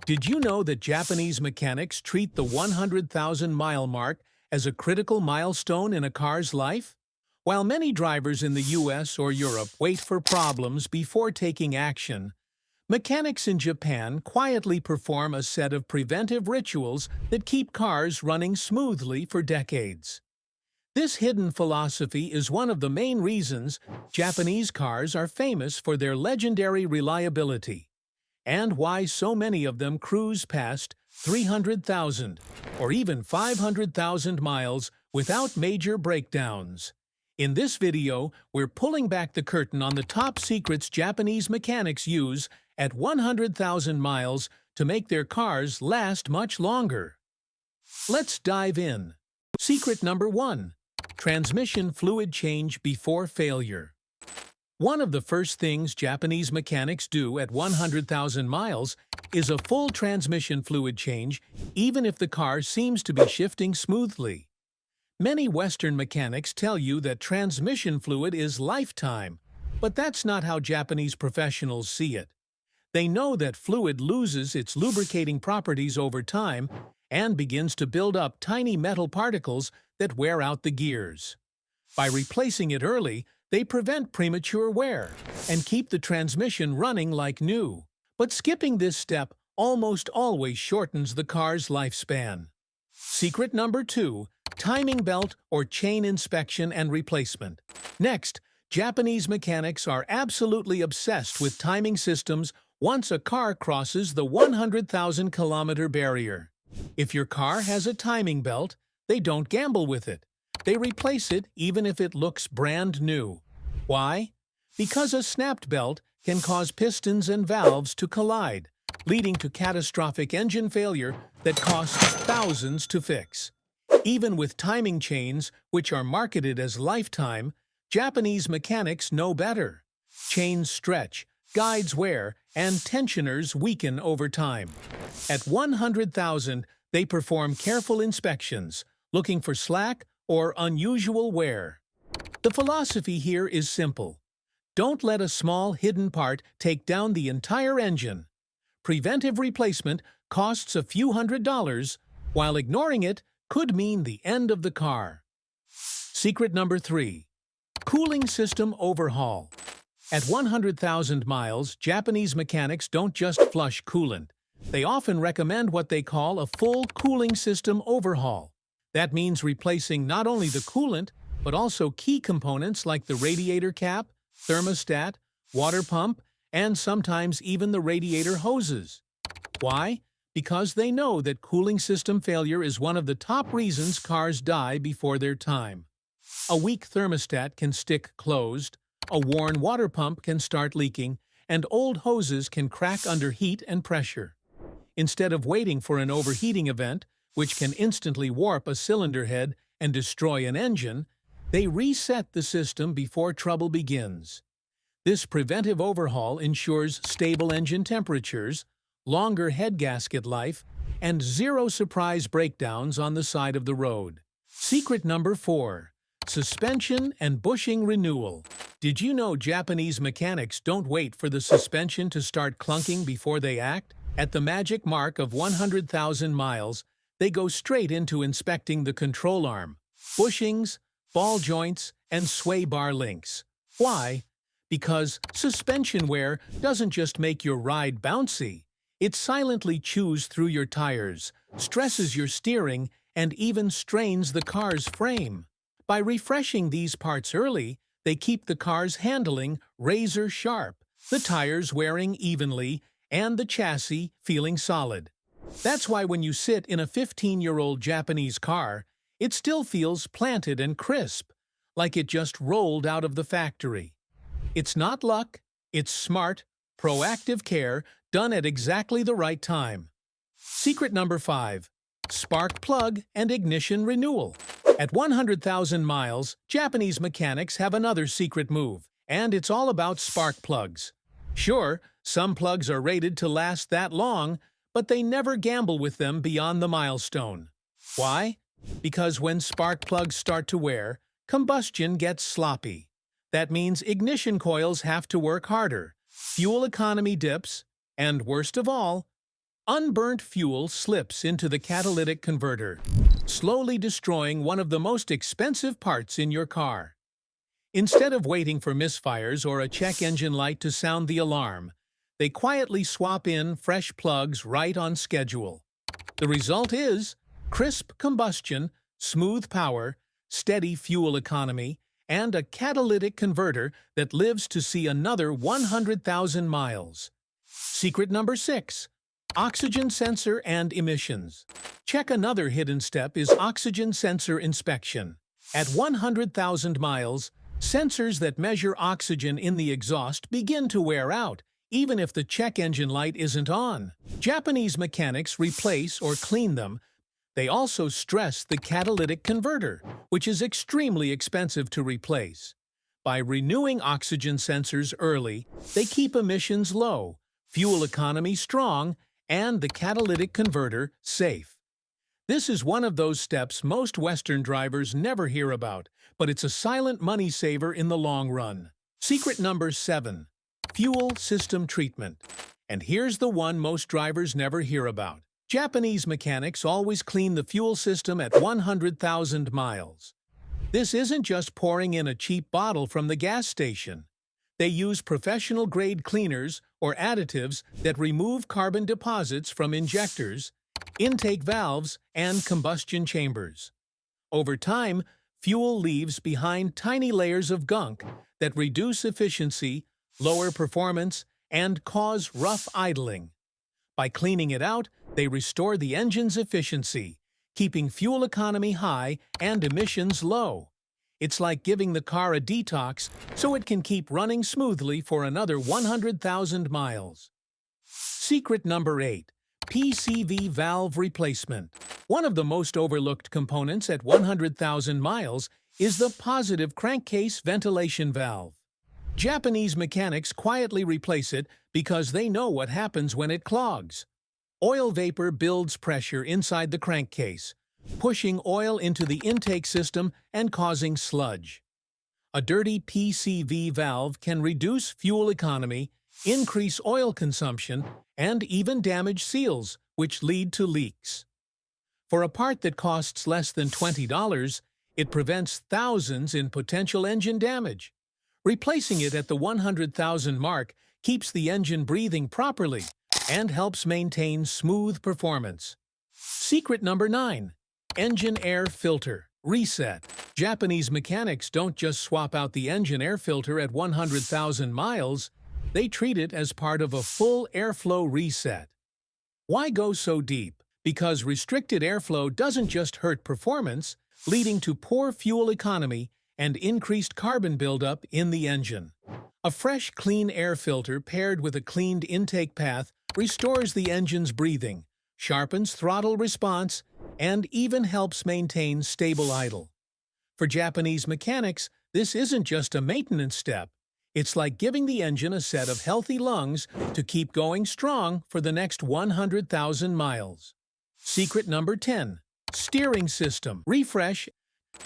Did you know that Japanese mechanics treat the 100,000-mile mark as a critical milestone in a car's life? While many drivers in the US or Europe wait for problems before taking action, mechanics in Japan quietly perform a set of preventive rituals that keep cars running smoothly for decades. This hidden philosophy is one of the main reasons Japanese cars are famous for their legendary reliability, and why so many of them cruise past 300,000 or even 500,000 miles without major breakdowns. In this video, we're pulling back the curtain on the top secrets Japanese mechanics use at 100,000 miles to make their cars last much longer. Let's dive in. Secret number 1. Transmission fluid change before failure. One of the first things Japanese mechanics do at 100,000 miles is a full transmission fluid change, even if the car seems to be shifting smoothly. Many Western mechanics tell you that transmission fluid is lifetime, but that's not how Japanese professionals see it. They know that fluid loses its lubricating properties over time and begins to build up tiny metal particles that wear out the gears. By replacing it early, they prevent premature wear and keep the transmission running like new. But skipping this step almost always shortens the car's lifespan. Secret number 2. Timing belt or chain inspection and replacement. Next, Japanese mechanics are absolutely obsessed with timing systems once a car crosses the 100,000-kilometer barrier. If your car has a timing belt, they don't gamble with it. They replace it even if it looks brand new. Why? Because a snapped belt can cause pistons and valves to collide, leading to catastrophic engine failure that costs thousands to fix. Even with timing chains, which are marketed as lifetime, Japanese mechanics know better. Chains stretch, guides wear, and tensioners weaken over time. At 100,000, they perform careful inspections, looking for slack or unusual wear. The philosophy here is simple. Don't let a small hidden part take down the entire engine. Preventive replacement costs a few $100s, while ignoring it could mean the end of the car. Secret number 3. Cooling system overhaul. At 100,000 miles, Japanese mechanics don't just flush coolant. They often recommend what they call a full cooling system overhaul. That means replacing not only the coolant, but also key components like the radiator cap, thermostat, water pump, and sometimes even the radiator hoses. Why? Because they know that cooling system failure is one of the top reasons cars die before their time. A weak thermostat can stick closed, a worn water pump can start leaking, and old hoses can crack under heat and pressure. Instead of waiting for an overheating event, which can instantly warp a cylinder head and destroy an engine, they reset the system before trouble begins. This preventive overhaul ensures stable engine temperatures, longer head gasket life, and zero surprise breakdowns on the side of the road. Secret number 4. Suspension and bushing renewal. Did you know Japanese mechanics don't wait for the suspension to start clunking before they act? At the magic mark of 100,000 miles, they go straight into inspecting the control arm, bushings, ball joints, and sway bar links. Why? Because suspension wear doesn't just make your ride bouncy. It silently chews through your tires, stresses your steering, and even strains the car's frame. By refreshing these parts early, they keep the car's handling razor sharp, the tires wearing evenly, and the chassis feeling solid. That's why when you sit in a 15-year-old Japanese car, it still feels planted and crisp, like it just rolled out of the factory. It's not luck, it's smart, proactive care done at exactly the right time. Secret number 5. Spark plug and ignition renewal. At 100,000 miles, Japanese mechanics have another secret move, and it's all about spark plugs. Sure, some plugs are rated to last that long, but they never gamble with them beyond the milestone. Why? Because when spark plugs start to wear, combustion gets sloppy. That means ignition coils have to work harder, fuel economy dips, and worst of all, Unburnt fuel slips into the catalytic converter, slowly destroying one of the most expensive parts in your car. Instead of waiting for misfires or a check engine light to sound the alarm, they quietly swap in fresh plugs right on schedule. The result is crisp combustion, smooth power, steady fuel economy, and a catalytic converter that lives to see another 100,000 miles. Secret number 6. Oxygen sensor and emissions. Check another hidden step is oxygen sensor inspection. At 100,000 miles, sensors that measure oxygen in the exhaust begin to wear out, even if the check engine light isn't on. Japanese mechanics replace or clean them. They also stress the catalytic converter, which is extremely expensive to replace. By renewing oxygen sensors early, they keep emissions low, fuel economy strong, and the catalytic converter safe. This is one of those steps most Western drivers never hear about, but it's a silent money saver in the long run. Secret number 7. Fuel system treatment. And here's the one most drivers never hear about. Japanese mechanics always clean the fuel system at 100,000 miles. This isn't just pouring in a cheap bottle from the gas station. They use professional-grade cleaners or additives that remove carbon deposits from injectors, intake valves, and combustion chambers. Over time, fuel leaves behind tiny layers of gunk that reduce efficiency, lower performance, and cause rough idling. By cleaning it out, they restore the engine's efficiency, keeping fuel economy high and emissions low. It's like giving the car a detox so it can keep running smoothly for another 100,000 miles. Secret number 8. PCV valve replacement. One of the most overlooked components at 100,000 miles is the positive crankcase ventilation valve. Japanese mechanics quietly replace it because they know what happens when it clogs. Oil vapor builds pressure inside the crankcase, pushing oil into the intake system and causing sludge. A dirty PCV valve can reduce fuel economy, increase oil consumption, and even damage seals, which lead to leaks. For a part that costs less than $20, it prevents thousands in potential engine damage. Replacing it at the 100,000 mark keeps the engine breathing properly and helps maintain smooth performance. Secret number 9. Engine air filter reset. Japanese mechanics don't just swap out the engine air filter at 100,000 miles, they treat it as part of a full airflow reset. Why go so deep? Because restricted airflow doesn't just hurt performance, leading to poor fuel economy and increased carbon buildup in the engine. A fresh, clean air filter paired with a cleaned intake path restores the engine's breathing, sharpens throttle response, and even helps maintain stable idle. For Japanese mechanics, this isn't just a maintenance step. It's like giving the engine a set of healthy lungs to keep going strong for the next 100,000 miles. Secret number 10. Steering system refresh.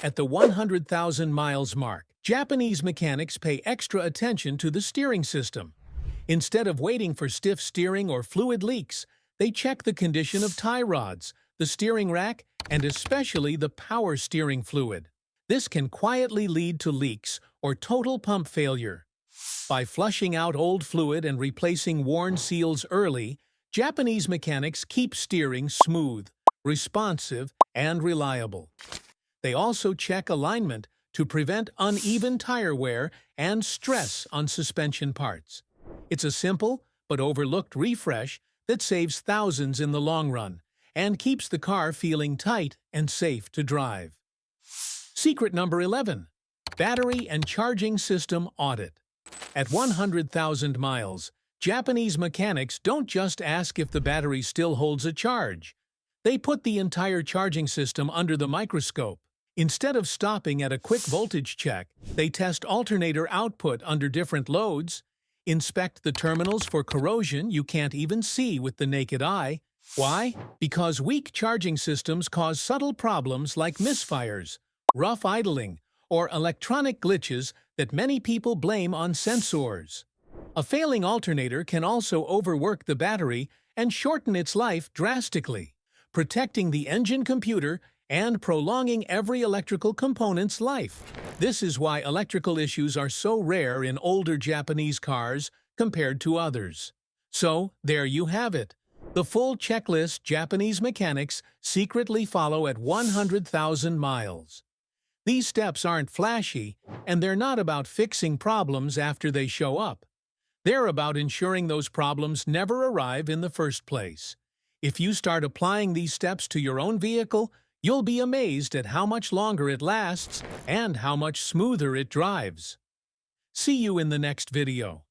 At the 100,000 miles mark, Japanese mechanics pay extra attention to the steering system. Instead of waiting for stiff steering or fluid leaks, they check the condition of tie rods, the steering rack, and especially the power steering fluid. This can quietly lead to leaks or total pump failure. By flushing out old fluid and replacing worn seals early, Japanese mechanics keep steering smooth, responsive, and reliable. They also check alignment to prevent uneven tire wear and stress on suspension parts. It's a simple but overlooked refresh that saves thousands in the long run and keeps the car feeling tight and safe to drive. Secret number 11. Battery and charging system audit. At 100,000 miles, Japanese mechanics don't just ask if the battery still holds a charge. They put the entire charging system under the microscope. Instead of stopping at a quick voltage check, they test alternator output under different loads, inspect the terminals for corrosion you can't even see with the naked eye. Why? Because weak charging systems cause subtle problems like misfires, rough idling, or electronic glitches that many people blame on sensors. A failing alternator can also overwork the battery and shorten its life drastically, protecting the engine computer and prolonging every electrical component's life. This is why electrical issues are so rare in older Japanese cars compared to others. So, there you have it. The full checklist Japanese mechanics secretly follow at 100,000 miles. These steps aren't flashy, and they're not about fixing problems after they show up. They're about ensuring those problems never arrive in the first place. If you start applying these steps to your own vehicle, you'll be amazed at how much longer it lasts and how much smoother it drives. See you in the next video.